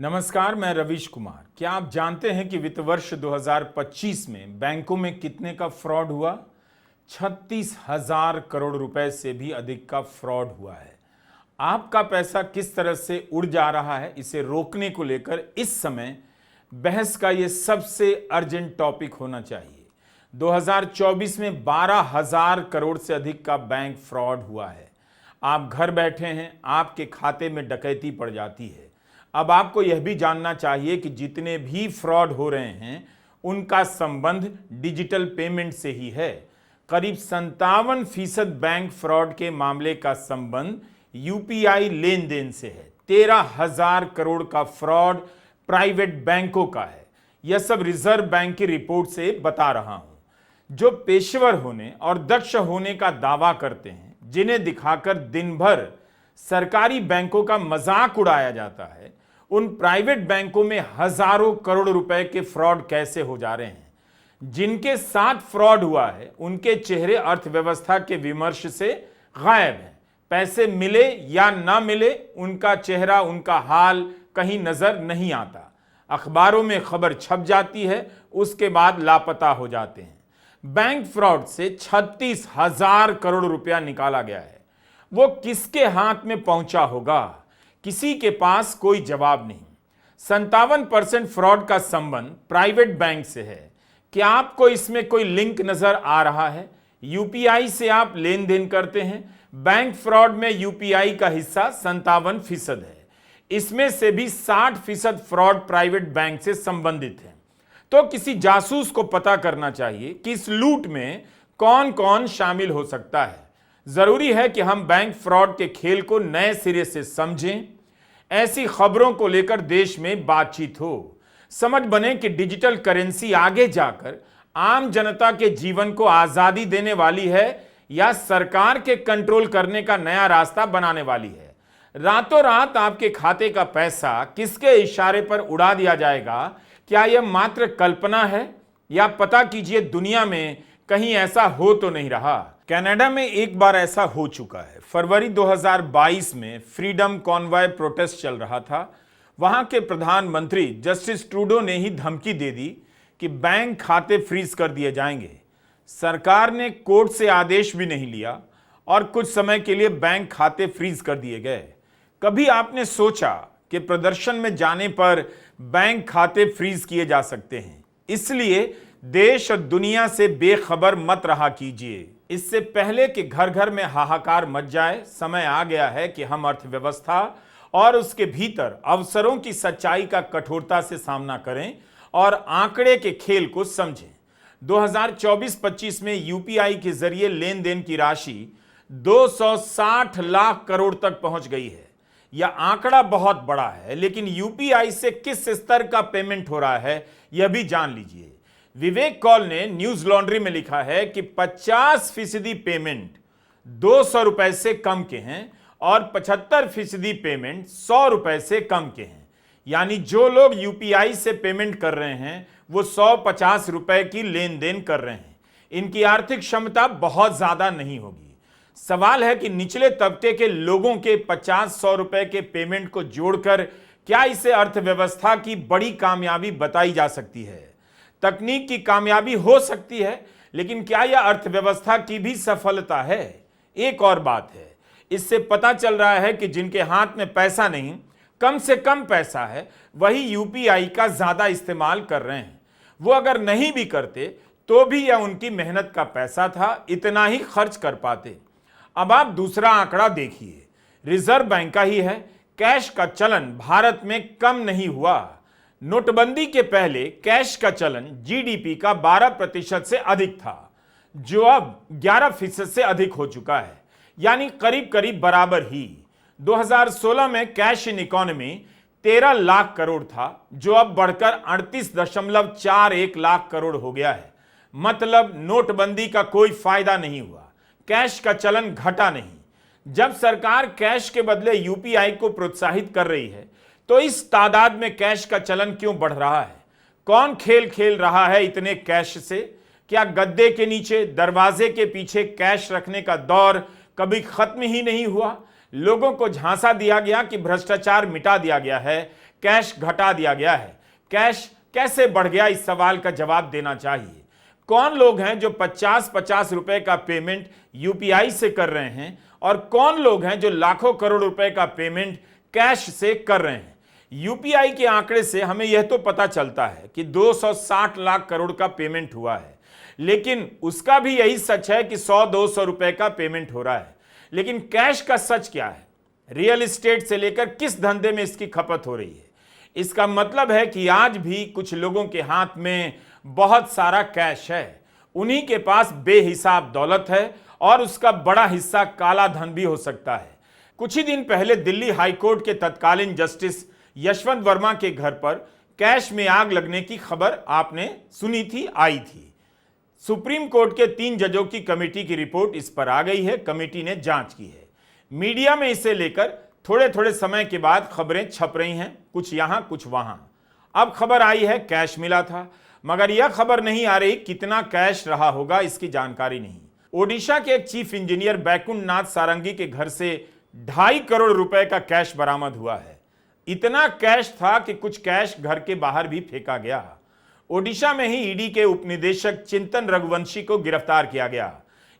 नमस्कार, मैं रवीश कुमार। क्या आप जानते हैं कि वित्त वर्ष 2025 में बैंकों में कितने का फ्रॉड हुआ? 36,000 करोड़ रुपए से भी अधिक का फ्रॉड हुआ है। आपका पैसा किस तरह से उड़ जा रहा है, इसे रोकने को लेकर इस समय बहस का ये सबसे अर्जेंट टॉपिक होना चाहिए। 2024 में 12,000 करोड़ से अधिक का बैंक फ्रॉड हुआ है। आप घर बैठे हैं, आपके खाते में डकैती पड़ जाती है। अब आपको यह भी जानना चाहिए कि जितने भी फ्रॉड हो रहे हैं उनका संबंध डिजिटल पेमेंट से ही है। करीब 57% बैंक फ्रॉड के मामले का संबंध यूपीआई लेन देन से है। 13,000 करोड़ का फ्रॉड प्राइवेट बैंकों का है। यह सब रिजर्व बैंक की रिपोर्ट से बता रहा हूं। जो पेशेवर होने और दक्ष होने का दावा करते हैं, जिन्हें दिखाकर दिन भर सरकारी बैंकों का मजाक उड़ाया जाता है, उन प्राइवेट बैंकों में हजारों करोड़ रुपए के फ्रॉड कैसे हो जा रहे हैं? जिनके साथ फ्रॉड हुआ है उनके चेहरे अर्थव्यवस्था के विमर्श से गायब हैं। पैसे मिले या ना मिले, उनका चेहरा, उनका हाल कहीं नजर नहीं आता। अखबारों में खबर छप जाती है, उसके बाद लापता हो जाते हैं। बैंक फ्रॉड से 36,000 करोड़ रुपया निकाला गया है। वो किसके हाथ में पहुंचा होगा? किसी के पास कोई जवाब नहीं। 57% फ्रॉड का संबंध प्राइवेट बैंक से है। क्या आपको इसमें कोई लिंक नजर आ रहा है? यूपीआई से आप लेन देन करते हैं। बैंक फ्रॉड में यूपीआई का हिस्सा 57% है। इसमें से भी 60% फ्रॉड प्राइवेट बैंक से संबंधित है। तो किसी जासूस को पता करना चाहिए कि इस लूट में कौन कौन शामिल हो सकता है। जरूरी है कि हम बैंक फ्रॉड के खेल को नए सिरे से समझें। ऐसी खबरों को लेकर देश में बातचीत हो। समझ बने कि डिजिटल करेंसी आगे जाकर आम जनता के जीवन को आजादी देने वाली है या सरकार के कंट्रोल करने का नया रास्ता बनाने वाली है। रातों रात आपके खाते का पैसा किसके इशारे पर उड़ा दिया जाएगा? क्या यह मात्र कल्पना है या पता कीजिए दुनिया में कहीं ऐसा हो तो नहीं रहा? कनाडा में एक बार ऐसा हो चुका है। फरवरी 2022 में फ्रीडम कॉन्वॉय प्रोटेस्ट चल रहा था। वहां के प्रधानमंत्री जस्टिस ट्रूडो ने ही धमकी दे दी कि बैंक खाते फ्रीज कर दिए जाएंगे। सरकार ने कोर्ट से आदेश भी नहीं लिया और कुछ समय के लिए बैंक खाते फ्रीज कर दिए गए। कभी आपने सोचा कि प्रदर्शन में जाने पर बैंक खाते फ्रीज किए जा सकते हैं? इसलिए देश और दुनिया से बेखबर मत रहा कीजिए। इससे पहले कि घर घर में हाहाकार मच जाए, समय आ गया है कि हम अर्थव्यवस्था और उसके भीतर अवसरों की सच्चाई का कठोरता से सामना करें और आंकड़े के खेल को समझें। 2024-25 में यूपीआई के जरिए लेन देन की राशि 260 लाख करोड़ तक पहुंच गई है। यह आंकड़ा बहुत बड़ा है, लेकिन यूपीआई से किस स्तर का पेमेंट हो रहा है यह भी जान लीजिए। विवेक कौल ने न्यूज लॉन्ड्री में लिखा है कि 50% पेमेंट 200 रुपए से कम के हैं और 75% पेमेंट 100 रुपए से कम के हैं। यानी जो लोग यूपीआई से पेमेंट कर रहे हैं वो 150 रुपए की लेन देन कर रहे हैं। इनकी आर्थिक क्षमता बहुत ज्यादा नहीं होगी। सवाल है कि निचले तबके के लोगों के 50-100 रुपए के पेमेंट को जोड़कर क्या इसे अर्थव्यवस्था की बड़ी कामयाबी बताई जा सकती है? तकनीक की कामयाबी हो सकती है, लेकिन क्या यह अर्थव्यवस्था की भी सफलता है? एक और बात है, इससे पता चल रहा है कि जिनके हाथ में पैसा नहीं, कम से कम पैसा है, वही यूपीआई का ज्यादा इस्तेमाल कर रहे हैं। वो अगर नहीं भी करते तो भी यह उनकी मेहनत का पैसा था, इतना ही खर्च कर पाते। अब आप दूसरा आंकड़ा देखिए, रिजर्व बैंक का ही है। कैश का चलन भारत में कम नहीं हुआ। नोटबंदी के पहले कैश का चलन जीडीपी का 12% से अधिक था, जो अब 11% से अधिक हो चुका है, यानी करीब करीब बराबर ही। 2016 में cash in economy 13 lakh crore था, जो अब बढ़कर 38.41 लाख करोड़ हो गया है। मतलब नोटबंदी का कोई फायदा नहीं हुआ, कैश का चलन घटा नहीं। जब सरकार कैश के बदले यूपीआई को प्रोत्साहित कर रही है तो इस तादाद में कैश का चलन क्यों बढ़ रहा है? कौन खेल खेल रहा है इतने कैश से? क्या गद्दे के नीचे, दरवाजे के पीछे कैश रखने का दौर कभी खत्म ही नहीं हुआ? लोगों को झांसा दिया गया कि भ्रष्टाचार मिटा दिया गया है, कैश घटा दिया गया है। कैश कैसे बढ़ गया, इस सवाल का जवाब देना चाहिए। कौन लोग हैं जो 50-50 रुपए का पेमेंट यूपीआई से कर रहे हैं और कौन लोग हैं जो लाखों करोड़ रुपए का पेमेंट कैश से कर रहे हैं। यूपीआई के आंकड़े से हमें यह तो पता चलता है कि 260 लाख करोड़ का पेमेंट हुआ है, लेकिन उसका भी यही सच है कि 100-200 रुपए का पेमेंट हो रहा है। लेकिन कैश का सच क्या है? रियल एस्टेट से लेकर किस धंधे में इसकी खपत हो रही है? इसका मतलब है कि आज भी कुछ लोगों के हाथ में बहुत सारा कैश है, उन्हीं के पास बेहिसाब दौलत है और उसका बड़ा हिस्सा काला धन भी हो सकता है। कुछ ही दिन पहले दिल्ली हाईकोर्ट के तत्कालीन जस्टिस यशवंत वर्मा के घर पर कैश में आग लगने की खबर आपने सुनी थी, आई थी। सुप्रीम कोर्ट के 3 जजों की कमेटी की रिपोर्ट इस पर आ गई है। कमेटी ने जांच की है। मीडिया में इसे लेकर थोड़े थोड़े समय के बाद खबरें छप रही हैं, कुछ यहां कुछ वहां। अब खबर आई है कैश मिला था, मगर यह खबर नहीं आ रही कितना कैश रहा होगा, इसकी जानकारी नहीं। ओडिशा के एक चीफ इंजीनियर बैकुंठ नाथ सारंगी के घर से 2.5 करोड़ रुपए का कैश बरामद हुआ है। इतना कैश था कि कुछ कैश घर के बाहर भी फेंका गया। ओडिशा में ही ईडी के उपनिदेशक चिंतन रघुवंशी को गिरफ्तार किया गया।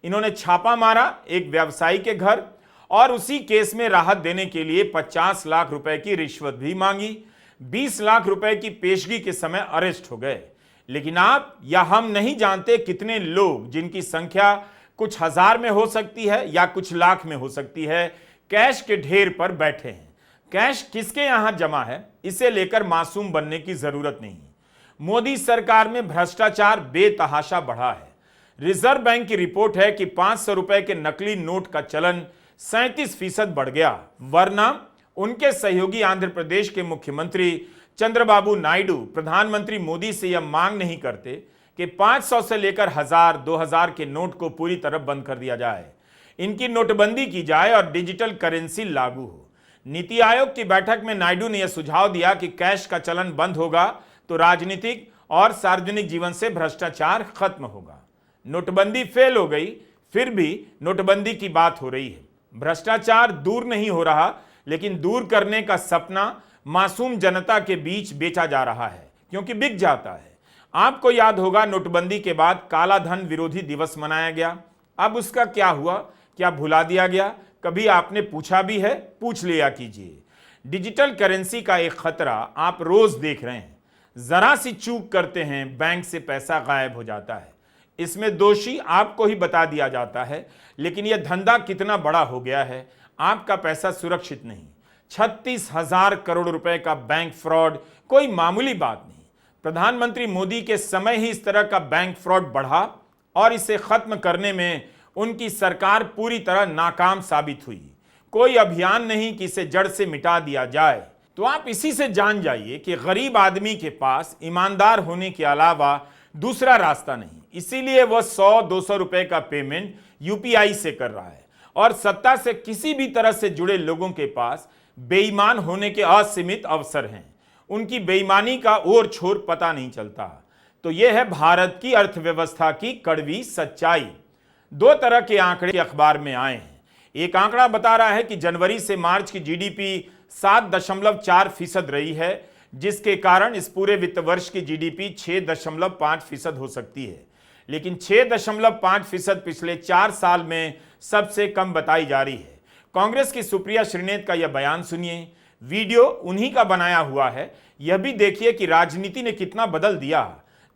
इन्होंने छापा मारा एक व्यवसायी के घर और उसी केस में राहत देने के लिए 50 लाख रुपए की रिश्वत भी मांगी। 20 लाख रुपए की पेशगी के समय अरेस्ट हो गए। लेकिन आप या हम नहीं जानते कितने लोग, जिनकी संख्या कुछ हजार में हो सकती है या कुछ लाख में हो सकती है, कैश के ढेर पर बैठे हैं। कैश किसके यहां जमा है, इसे लेकर मासूम बनने की जरूरत नहीं। मोदी सरकार में भ्रष्टाचार बेतहाशा बढ़ा है। रिजर्व बैंक की रिपोर्ट है कि 500 रुपए के नकली नोट का चलन 37% बढ़ गया, वरना उनके सहयोगी आंध्र प्रदेश के मुख्यमंत्री चंद्रबाबू नायडू प्रधानमंत्री मोदी से यह मांग नहीं करते कि 500 से लेकर 1000-2000 के नोट को पूरी तरह बंद कर दिया जाए, इनकी नोटबंदी की जाए और डिजिटल करेंसी लागू हो। नीति आयोग की बैठक में नायडू ने यह सुझाव दिया कि कैश का चलन बंद होगा तो राजनीतिक और सार्वजनिक जीवन से भ्रष्टाचार खत्म होगा। नोटबंदी फेल हो गई, फिर भी नोटबंदी की बात हो रही है। भ्रष्टाचार दूर नहीं हो रहा, लेकिन दूर करने का सपना मासूम जनता के बीच बेचा जा रहा है, क्योंकि बिक जाता है। आपको याद होगा, नोटबंदी के बाद काला धन विरोधी दिवस मनाया गया। अब उसका क्या हुआ, क्या भुला दिया गया? कभी आपने पूछा भी है? पूछ लिया कीजिए। डिजिटल करेंसी का एक खतरा आप रोज देख रहे हैं। जरा सी चूक करते हैं, बैंक से पैसा गायब हो जाता है। इसमें दोषी आपको ही बता दिया जाता है, लेकिन यह धंधा कितना बड़ा हो गया है, आपका पैसा सुरक्षित नहीं। 36,000 करोड़ रुपए का बैंक फ्रॉड कोई मामूली बात नहीं। प्रधानमंत्री मोदी के समय ही इस तरह का बैंक फ्रॉड बढ़ा और इसे खत्म करने में उनकी सरकार पूरी तरह नाकाम साबित हुई। कोई अभियान नहीं कि इसे जड़ से मिटा दिया जाए। तो आप इसी से जान जाइए कि गरीब आदमी के पास ईमानदार होने के अलावा दूसरा रास्ता नहीं, इसीलिए वह 100-200 रुपए का पेमेंट यूपीआई से कर रहा है और सत्ता से किसी भी तरह से जुड़े लोगों के पास बेईमान होने के असीमित अवसर हैं। उनकी बेईमानी का ओर छोर पता नहीं चलता। तो यह है भारत की अर्थव्यवस्था की कड़वी सच्चाई। 2 तरह के आंकड़े अखबार में आए हैं। एक आंकड़ा बता रहा है कि जनवरी से मार्च की जीडीपी 7.4% रही है, जिसके कारण इस पूरे वित्त वर्ष की जीडीपी 6.5% हो सकती है। लेकिन 6.5% पिछले 4 साल में सबसे कम बताई जा रही है। कांग्रेस की सुप्रिया श्रीनेत का यह बयान सुनिए। वीडियो उन्हीं का बनाया हुआ है। यह भी देखिए कि राजनीति ने कितना बदल दिया।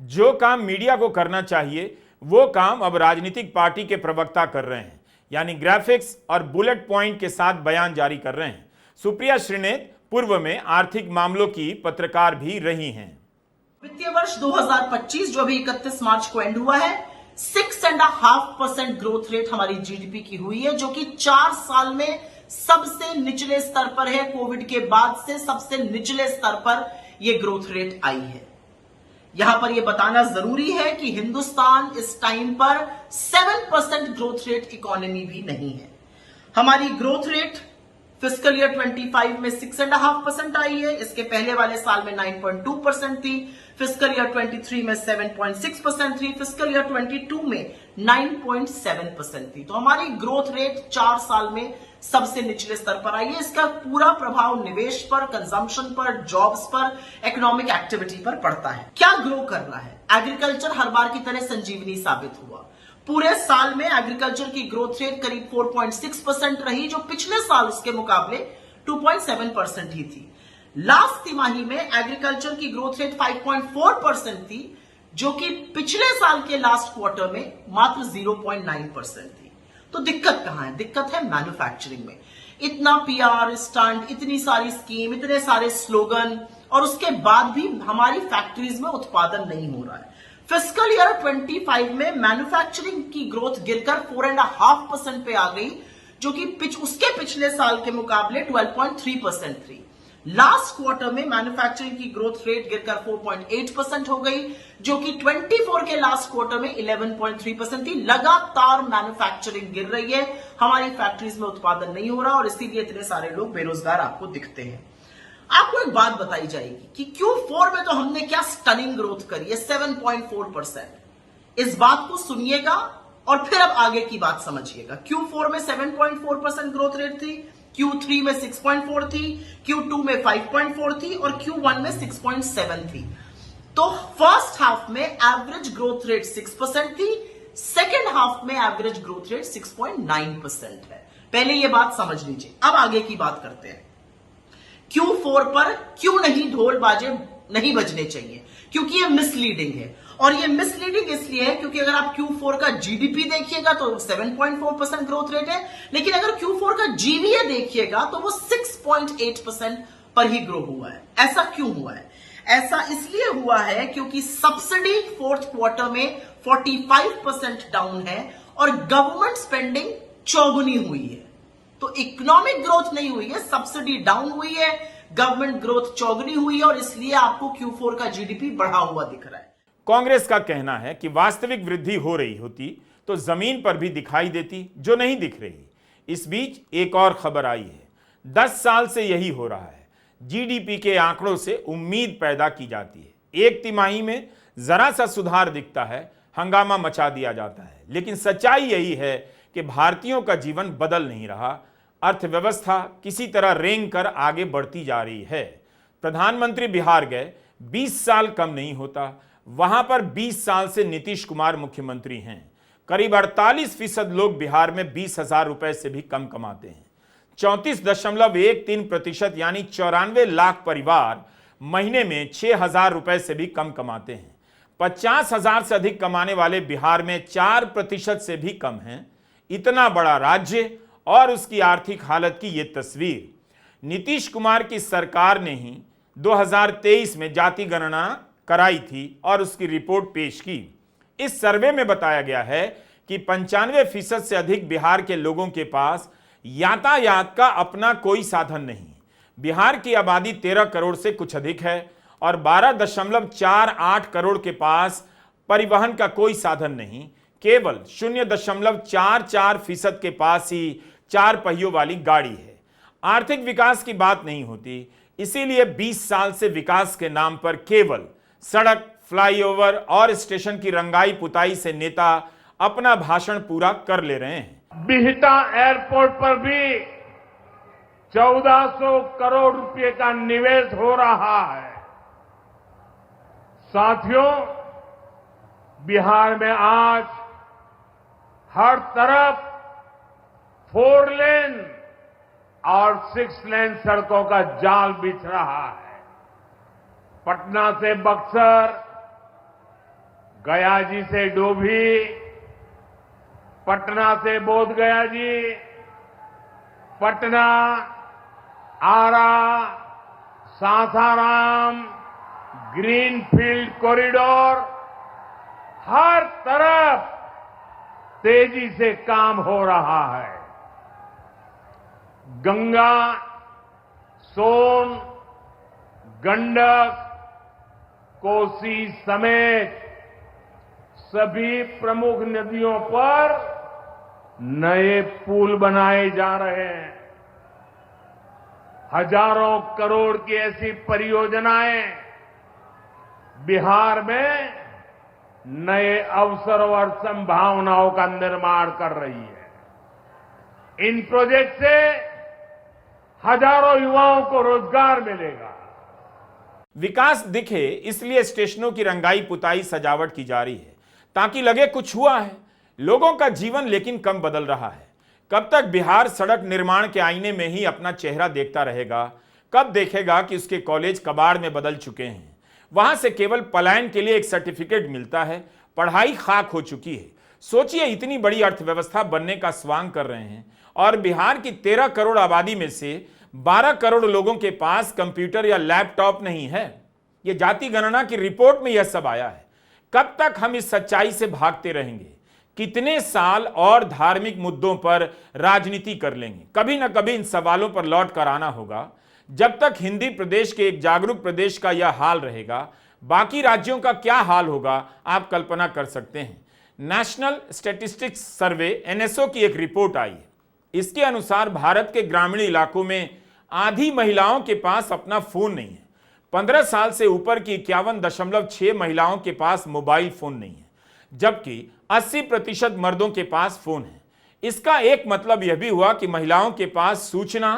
जो काम मीडिया को करना चाहिए, वो काम अब राजनीतिक पार्टी के प्रवक्ता कर रहे हैं, यानी ग्राफिक्स और बुलेट पॉइंट के साथ बयान जारी कर रहे हैं। सुप्रिया श्रीनेत पूर्व में आर्थिक मामलों की पत्रकार भी रही हैं। वित्तीय वर्ष 2025 जो अभी 31 मार्च को एंड हुआ है, 6.5% ग्रोथ रेट हमारी जीडीपी की हुई है, जो कि 4 साल में सबसे निचले स्तर पर है। कोविड के बाद से सबसे निचले स्तर पर यह ग्रोथ रेट आई है। यहां पर यह बताना जरूरी है कि हिंदुस्तान इस टाइम पर 7% ग्रोथ रेट इकोनॉमी भी नहीं है। हमारी ग्रोथ रेट फिस्कल ईयर 25 में 6.5% आई है। इसके पहले वाले साल में 9.2% थी। फिस्कल ईयर 23 में 7.6% थी। फिस्कल ईयर 22 में 9.7% थी। तो हमारी ग्रोथ रेट 4 साल में सबसे निचले स्तर पर आई है। इसका पूरा प्रभाव निवेश पर, कंजम्पशन पर, जॉब्स पर, इकोनॉमिक एक्टिविटी पर पड़ता है। क्या ग्रो कर रहा है? एग्रीकल्चर हर बार की तरह संजीवनी साबित हुआ। पूरे साल में एग्रीकल्चर की ग्रोथ रेट करीब 4.6% रही, जो पिछले साल उसके मुकाबले 2.7% ही थी। लास्ट तिमाही में एग्रीकल्चर की ग्रोथ रेट 5.4% थी, जो कि पिछले साल के लास्ट क्वार्टर में मात्र 0.9% थी। तो दिक्कत कहां है? दिक्कत है मैन्युफैक्चरिंग में। इतना पीआर स्टंट, इतनी सारी स्कीम, इतने सारे स्लोगन, और उसके बाद भी हमारी फैक्ट्रीज में उत्पादन नहीं हो रहा है। फिस्कल ईयर 25 में मैन्युफैक्चरिंग की ग्रोथ गिरकर 4.5% पे आ गई, जो कि उसके पिछले साल के मुकाबले 12.3% थी। लास्ट क्वार्टर में मैन्युफैक्चरिंग की ग्रोथ रेट गिरकर 4.8% हो गई, जो कि 24 के लास्ट क्वार्टर में 11.3% थी। लगातार मैन्युफैक्चरिंग गिर रही है, हमारी फैक्ट्रीज में उत्पादन नहीं हो रहा, और इसीलिए इतने सारे लोग बेरोजगार आपको दिखते हैं। आपको एक बात बताई जाएगी कि Q4 में तो हमने क्या स्टनिंग ग्रोथ करी है, 7.4%। इस बात को सुनिएगा और फिर अब आगे की बात समझिएगा। Q4 में 7.4% ग्रोथ रेट थी, Q3 में 6.4 थी, Q2 में 5.4 थी, और Q1 में 6.7 थी। तो फर्स्ट हाफ में एवरेज ग्रोथ रेट 6% थी, सेकेंड हाफ में एवरेज ग्रोथ रेट 6.9% है। पहले यह बात समझ लीजिए। अब आगे की बात करते हैं। Q4 पर क्यों नहीं ढोल बाजे नहीं बजने चाहिए? क्योंकि ये मिसलीडिंग है, और ये मिसलीडिंग इसलिए है क्योंकि अगर आप Q4 का जीडीपी देखिएगा तो 7.4% ग्रोथ रेट है, लेकिन अगर Q4 का जीवीए देखिएगा तो वो 6.8% पर ही ग्रो हुआ है। ऐसा क्यों हुआ है? ऐसा इसलिए हुआ है क्योंकि सब्सिडी फोर्थ क्वार्टर में 45% डाउन है, और गवर्नमेंट स्पेंडिंग चौगुनी हुई है। तो इकोनॉमिक ग्रोथ नहीं हुई है, सब्सिडी डाउन हुई है, गवर्नमेंट ग्रोथ चौगुनी हुई है, और इसलिए आपको Q4 का जीडीपी बढ़ा हुआ दिख रहा है। कांग्रेस का कहना है कि वास्तविक वृद्धि हो रही होती तो जमीन पर भी दिखाई देती, जो नहीं दिख रही। इस बीच एक और खबर आई है। 10 साल से यही हो रहा है। जीडीपी के आंकड़ों से उम्मीद पैदा की जाती है, एक तिमाही में जरा सा सुधार दिखता है, हंगामा मचा दिया जाता है। लेकिन सच्चाई यही है कि भारतीयों का जीवन बदल नहीं रहा। अर्थव्यवस्था किसी तरह रेंग कर आगे बढ़ती जा रही है। प्रधानमंत्री बिहार गए, 20 साल कम नहीं होता। वहां पर 20 साल से नीतीश कुमार मुख्यमंत्री हैं। करीब 48% लोग बिहार में 20,000 रुपए से भी कम कमाते हैं। 34.13% यानी 94 लाख परिवार महीने में 6,000 रुपए से भी कम कमाते हैं। 50,000 से अधिक कमाने वाले बिहार में 4% से भी कम हैं। इतना बड़ा राज्य और उसकी आर्थिक हालत की यह तस्वीर। नीतीश कुमार की सरकार ने ही 2023 में जाति गणना कराई थी और उसकी रिपोर्ट पेश की। इस सर्वे में बताया गया है कि 95% से अधिक बिहार के लोगों के पास यातायात का अपना कोई साधन नहीं। बिहार की आबादी 13 करोड़ से कुछ अधिक है, और 12.48 करोड़ के पास परिवहन का कोई साधन नहीं। केवल 0.44% के पास ही 4 पहियों वाली गाड़ी है। आर्थिक विकास की बात नहीं होती, इसीलिए 20 साल से विकास के नाम पर केवल सड़क, फ्लाईओवर और स्टेशन की रंगाई पुताई से नेता अपना भाषण पूरा कर ले रहे हैं। बिहटा एयरपोर्ट पर भी 1400 करोड़ रुपए का निवेश हो रहा है। साथियों, बिहार में आज हर तरफ 4 लेन और 6 लेन सड़कों का जाल बिछ रहा है। पटना से बक्सर, गया जी से डोभी, पटना से बोधगया जी, पटना, आरा, सासाराम, ग्रीनफील्ड कॉरिडोर, हर तरफ तेजी से काम हो रहा है। गंगा, सोन, गंडक, कोसी समेत सभी प्रमुख नदियों पर नए पुल बनाए जा रहे हैं। हजारों करोड़ की ऐसी परियोजनाएं बिहार में नए अवसर और संभावनाओं का निर्माण कर रही है। इन प्रोजेक्ट से हजारों युवाओं को रोजगार मिलेगा। विकास दिखे इसलिए स्टेशनों की रंगाई पुताई सजावट की जा रही है ताकि लगे कुछ हुआ है। लोगों का जीवन लेकिन कम बदल रहा है। कब तक बिहार सड़क निर्माण के आईने में ही अपना चेहरा देखता रहेगा? कब देखेगा कि उसके कॉलेज कबाड़ में बदल चुके हैं, वहां से केवल पलायन के लिए एक सर्टिफिकेट मिलता है, पढ़ाई खाक हो चुकी है। सोचिए, इतनी बड़ी अर्थव्यवस्था बनने का स्वांग कर रहे हैं और बिहार की 13 करोड़ आबादी में से 12 करोड़ लोगों के पास कंप्यूटर या लैपटॉप नहीं है। यह जाति गणना की रिपोर्ट में यह सब आया है। कब तक हम इस सच्चाई से भागते रहेंगे? कितने साल और धार्मिक मुद्दों पर राजनीति कर लेंगे? कभी ना कभी इन सवालों पर लौट कर आना होगा। जब तक हिंदी प्रदेश के एक जागरूक प्रदेश का यह हाल रहेगा, बाकी राज्यों का क्या हाल होगा आप कल्पना कर सकते हैं। नेशनल स्टैटिस्टिक्स सर्वे एनएसओ की एक रिपोर्ट आई है। इसके अनुसार भारत के ग्रामीण इलाकों में आधी महिलाओं के पास अपना फोन नहीं है। 15 साल से ऊपर की 51.6 महिलाओं के पास मोबाइल फोन नहीं है, जबकि 80% मर्दों के पास फोन है। इसका एक मतलब यह भी हुआ कि महिलाओं के पास सूचना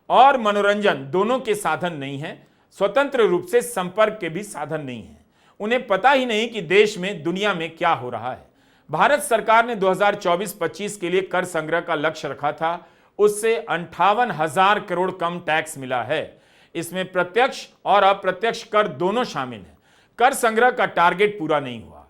और मनोरंजन दोनों के साधन नहीं है, स्वतंत्र रूप से संपर्क के भी साधन नहीं है। उन्हें पता ही नहीं कि देश में, दुनिया में क्या हो रहा है। भारत सरकार ने 2024-25 के लिए कर संग्रह का लक्ष्य रखा था, उससे 58,000 करोड़ कम टैक्स मिला है। इसमें प्रत्यक्ष और अप्रत्यक्ष कर दोनों शामिल हैं। कर संग्रह का टारगेट पूरा नहीं हुआ।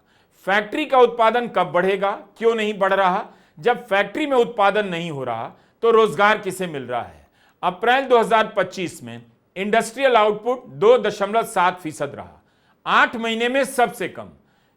फैक्ट्री का उत्पादन कब बढ़ेगा? क्यों नहीं बढ़ रहा? जब फैक्ट्री में उत्पादन नहीं हो रहा तो रोजगार किसे मिल रहा है? अप्रैल 2025 में इंडस्ट्रियल आउटपुट 2.7% रहा, 8 महीने में सबसे कम।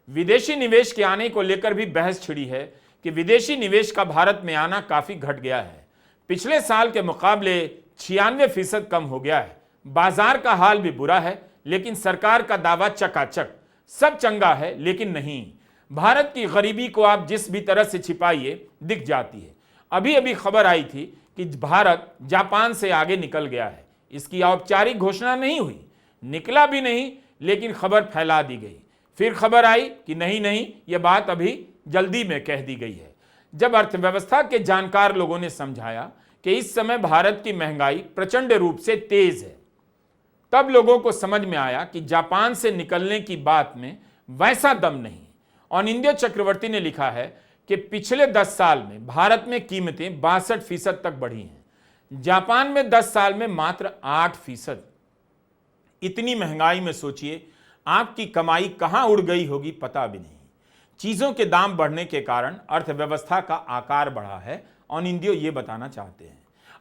विदेशी निवेश के आने को लेकर भी बहस छिड़ी है कि विदेशी निवेश का भारत में आना काफी घट गया है। पिछले साल के मुकाबले 96% कम हो गया है। बाजार का हाल भी बुरा है, लेकिन सरकार का दावा चकाचक, सब चंगा है। लेकिन नहीं, भारत की गरीबी को आप जिस भी तरह से छिपाइए दिख जाती है। अभी अभी खबर आई थी कि भारत जापान से आगे निकल गया है। इसकी औपचारिक घोषणा नहीं हुई, निकला भी नहीं, लेकिन खबर फैला दी गई। फिर खबर आई कि नहीं, यह बात अभी जल्दी में कह दी गई है। जब अर्थव्यवस्था के जानकार लोगों ने समझाया कि इस समय भारत की महंगाई प्रचंड रूप से तेज है, तब लोगों को समझ में आया कि जापान से निकलने की बात में वैसा दम नहीं। और इंद्यो चक्रवर्ती ने लिखा है कि पिछले 10 साल में भारत में कीमतें 62% तक बढ़ी हैं, जापान में 10 साल में मात्र 8%। इतनी महंगाई में सोचिए आपकी कमाई कहां उड़ गई होगी, पता भी नहीं। चीजों के दाम बढ़ने के कारण अर्थव्यवस्था का आकार बढ़ा है और इंडियो ये बताना चाहते हैं।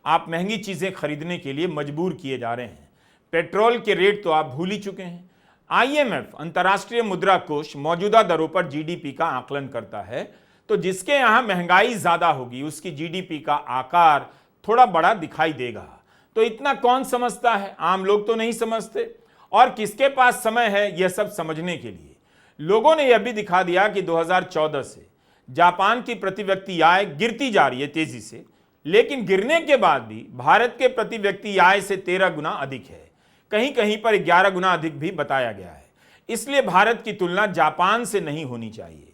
आप महंगी चीजें खरीदने के लिए मजबूर किए जा रहे हैं। पेट्रोल के रेट तो आप भूल ही चुके हैं। आईएमएफ, अंतर्राष्ट्रीय मुद्रा कोष, मौजूदा दरों पर जीडीपी का आकलन करता है, तो जिसके यहां महंगाई ज्यादा होगी उसकी जीडीपी का आकार थोड़ा बड़ा दिखाई देगा। तो इतना कौन समझता है? आम लोग तो नहीं समझते। और किसके पास समय है यह सब समझने के लिए? लोगों ने यह भी दिखा दिया कि 2014 से जापान की प्रति व्यक्ति आय गिरती जा रही है तेजी से, लेकिन गिरने के बाद भी भारत के प्रति व्यक्ति आय से 13 गुना अधिक है, कहीं कहीं पर 11 गुना अधिक भी बताया गया है। इसलिए भारत की तुलना जापान से नहीं होनी चाहिए।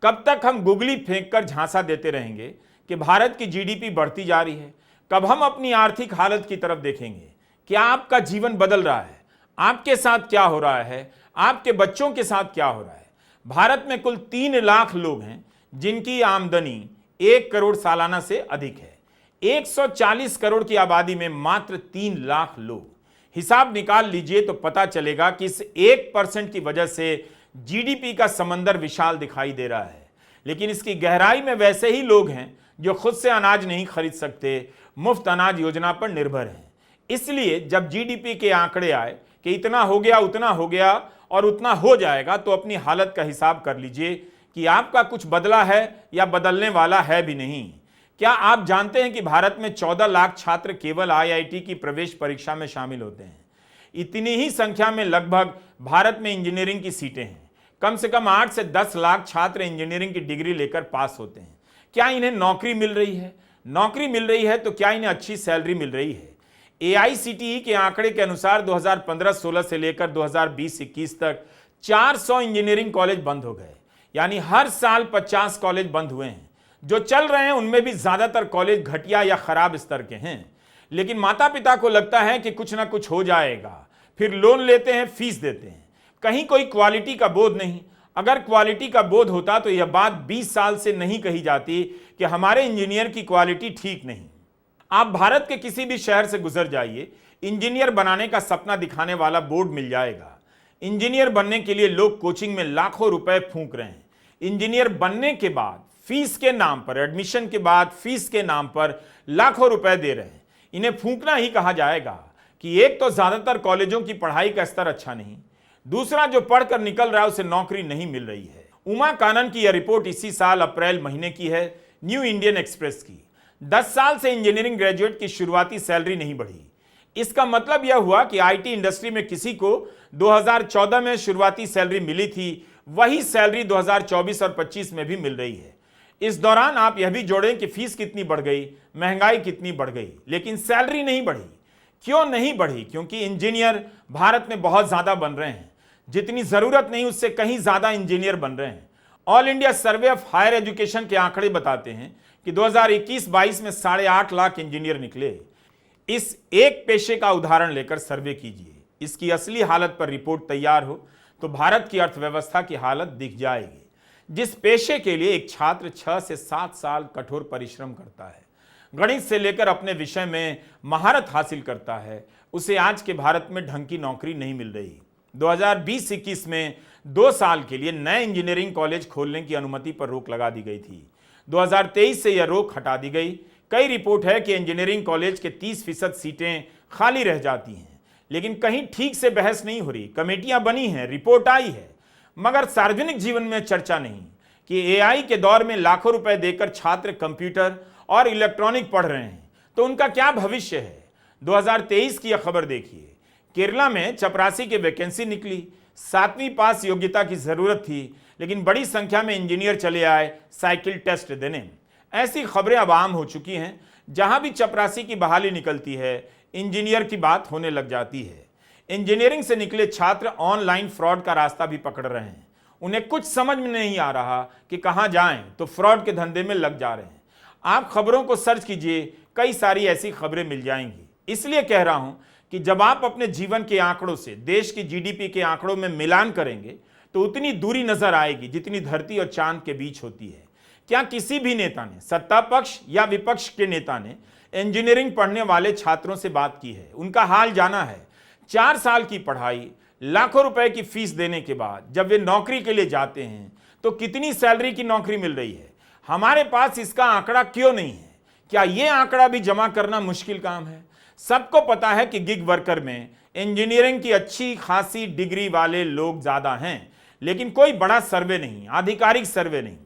कब तक हम गुगली फेंककर झांसा देते रहेंगे कि भारत की जीडीपी बढ़ती जा रही है? कब हम अपनी आर्थिक हालत की तरफ देखेंगे? क्या आपका जीवन बदल रहा है? आपके साथ क्या हो रहा है? आपके बच्चों के साथ क्या हो रहा है? भारत में कुल 3 लाख लोग हैं जिनकी आमदनी 1 करोड़ सालाना से अधिक है। 140 करोड़ की आबादी में मात्र 3 लाख लोग। हिसाब निकाल लीजिए तो पता चलेगा कि इस 1% की वजह से जीडीपी का समंदर विशाल दिखाई दे रहा है। लेकिन इसकी गहराई में वैसे ही लोग हैं जो खुद से अनाज नहीं खरीद सकते, मुफ्त अनाज योजना पर निर्भर हैं। इसलिए जब जीडीपी के आंकड़े आए कि इतना हो गया, उतना हो गया और उतना हो जाएगा, तो अपनी हालत का हिसाब कर लीजिए कि आपका कुछ बदला है या बदलने वाला है भी नहीं। क्या आप जानते हैं कि भारत में 14 लाख छात्र केवल आईआईटी की प्रवेश परीक्षा में शामिल होते हैं? इतनी ही संख्या में लगभग भारत में इंजीनियरिंग की सीटें हैं। कम से कम 8 से 10 लाख छात्र इंजीनियरिंग की डिग्री लेकर पास होते हैं। क्या इन्हें नौकरी मिल रही है? नौकरी मिल रही है तो क्या इन्हें अच्छी सैलरी मिल रही है? एआईसीटीई के आंकड़े के अनुसार 2015-16 से लेकर 2020-21 तक 400 इंजीनियरिंग कॉलेज बंद हो गए, यानी हर साल 50 कॉलेज बंद हुए हैं, जो चल रहे हैं उनमें भी ज्यादातर कॉलेज घटिया या खराब स्तर के हैं, लेकिन माता पिता को लगता है कि कुछ ना कुछ हो जाएगा, फिर लोन लेते हैं, फीस देते हैं। कहीं कोई क्वालिटी का बोध नहीं। अगर क्वालिटी का बोध होता तो यह बात 20 साल से नहीं कही जाती कि हमारे इंजीनियर की क्वालिटी ठीक नहीं। आप भारत के किसी भी शहर से गुजर जाइए, इंजीनियर बनाने का सपना दिखाने वाला बोर्ड मिल जाएगा। इंजीनियर बनने के लिए लोग कोचिंग में लाखों रुपए फूंक रहे हैं। इंजीनियर बनने के बाद फीस के नाम पर, एडमिशन के बाद फीस के नाम पर लाखों रुपए दे रहे हैं। इन्हें फूंकना ही कहा जाएगा कि एक तो ज्यादातर कॉलेजों की पढ़ाई का स्तर अच्छा नहीं, दूसरा जो पढ़कर निकल रहा है उसे नौकरी नहीं मिल रही है। उमा कानन की यह रिपोर्ट इसी साल अप्रैल महीने की है, न्यू इंडियन एक्सप्रेस की। 10 साल से इंजीनियरिंग ग्रेजुएट की शुरुआती सैलरी नहीं बढ़ी। इसका मतलब यह हुआ कि आईटी इंडस्ट्री में किसी को 2014 में शुरुआती सैलरी मिली थी, वही सैलरी 2024 और 25 में भी मिल रही है। इस दौरान आप यह भी जोड़ें कि फीस कितनी बढ़ गई, महंगाई कितनी बढ़ गई, लेकिन सैलरी नहीं बढ़ी। क्यों नहीं बढ़ी? क्योंकि इंजीनियर भारत में बहुत ज्यादा बन रहे हैं। जितनी जरूरत नहीं उससे कहीं ज्यादा इंजीनियर बन रहे हैं। All India Survey of Higher Education के आंकड़े बताते हैं कि 2021-22 में 8.5 लाख इंजीनियर निकले। इस एक पेशे का उदाहरण लेकर सर्वे कीजिए, इसकी असली हालत पर रिपोर्ट तैयार हो तो भारत की अर्थव्यवस्था की हालत दिख जाएगी। जिस पेशे के लिए एक छात्र 6 से 7 साल कठोर परिश्रम करता है, गणित से लेकर अपने विषय में महारत हासिल करता है, उसे आज के भारत में ढंग की नौकरी नहीं मिल रही। 2020-21 में 2 साल के लिए नए इंजीनियरिंग कॉलेज खोलने की अनुमति पर रोक लगा दी गई थी। 2023 से यह रोक हटा दी गई। कई रिपोर्ट है कि इंजीनियरिंग कॉलेज के 30% सीटें खाली रह जाती हैं, लेकिन कहीं ठीक से बहस नहीं हो रही। कमेटियां बनी हैं, रिपोर्ट आई है, मगर सार्वजनिक जीवन में चर्चा नहीं कि एआई के दौर में लाखों रुपए देकर छात्र कंप्यूटर और इलेक्ट्रॉनिक पढ़ रहे हैं तो उनका क्या भविष्य है। 2023 की यह खबर देखिए, केरला में चपरासी की वैकेंसी निकली। 7वीं पास योग्यता की जरूरत थी, लेकिन बड़ी संख्या में इंजीनियर चले आए साइकिल टेस्ट देने। ऐसी खबरें अब आम हो चुकी हैं। जहां भी चपरासी की बहाली निकलती है, इंजीनियर की बात होने लग जाती है। इंजीनियरिंग से निकले छात्र ऑनलाइन फ्रॉड का रास्ता भी पकड़ रहे हैं। उन्हें कुछ समझ में नहीं आ रहा कि कहां जाएं, तो फ्रॉड के धंधे में लग जा रहे हैं। आप खबरों को सर्च कीजिए, कई सारी ऐसी खबरें मिल जाएंगी। इसलिए कह रहा हूं कि जब आप अपने जीवन के आंकड़ों से देश की जीडीपी के आंकड़ों में मिलान करेंगे तो उतनी दूरी नजर आएगी जितनी धरती और चांद के बीच होती है। क्या किसी भी नेता ने, सत्ता पक्ष या विपक्ष के नेता ने, इंजीनियरिंग पढ़ने वाले छात्रों से बात की है, उनका हाल जाना है? 4 साल की पढ़ाई, लाखों रुपए की फीस देने के बाद जब वे नौकरी के लिए जाते हैं तो कितनी सैलरी की नौकरी मिल रही है? हमारे पास इसका आंकड़ा क्यों नहीं है? क्या यह आंकड़ा भी जमा करना मुश्किल काम है? सबको पता है कि गिग वर्कर में इंजीनियरिंग की अच्छी खासी डिग्री वाले लोग ज्यादा हैं, लेकिन कोई बड़ा सर्वे नहीं, आधिकारिक सर्वे नहीं।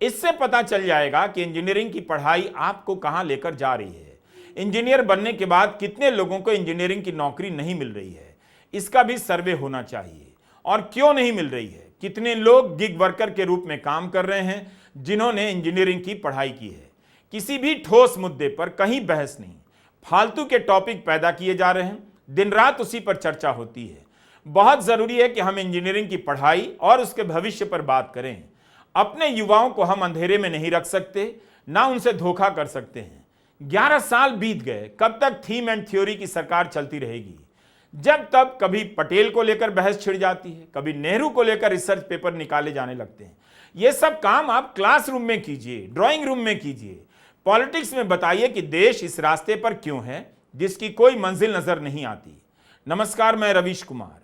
इससे पता चल जाएगा कि इंजीनियरिंग की पढ़ाई आपको कहां लेकर जा रही है। इंजीनियर बनने के बाद कितने लोगों को इंजीनियरिंग की नौकरी नहीं मिल रही है, इसका भी सर्वे होना चाहिए। और क्यों नहीं मिल रही है? कितने लोग गिग वर्कर के रूप में काम कर रहे हैं जिन्होंने इंजीनियरिंग की पढ़ाई की है? किसी भी ठोस मुद्दे पर कहीं बहस नहीं, फालतू के टॉपिक पैदा किए जा रहे हैं, दिन रात उसी पर चर्चा होती है। बहुत जरूरी है कि हम इंजीनियरिंग की पढ़ाई और उसके भविष्य पर बात करें। अपने युवाओं को हम अंधेरे में नहीं रख सकते, ना उनसे धोखा कर सकते हैं। 11 साल बीत गए, कब तक थीम एंड थ्योरी की सरकार चलती रहेगी? जब तब कभी पटेल को लेकर बहस छिड़ जाती है, कभी नेहरू को लेकर रिसर्च पेपर निकाले जाने लगते हैं। यह सब काम आप क्लासरूम में कीजिए, ड्राइंग रूम में कीजिए। पॉलिटिक्स में बताइए कि देश इस रास्ते पर क्यों है जिसकी कोई मंजिल नजर नहीं आती। नमस्कार, मैं रवीश कुमार।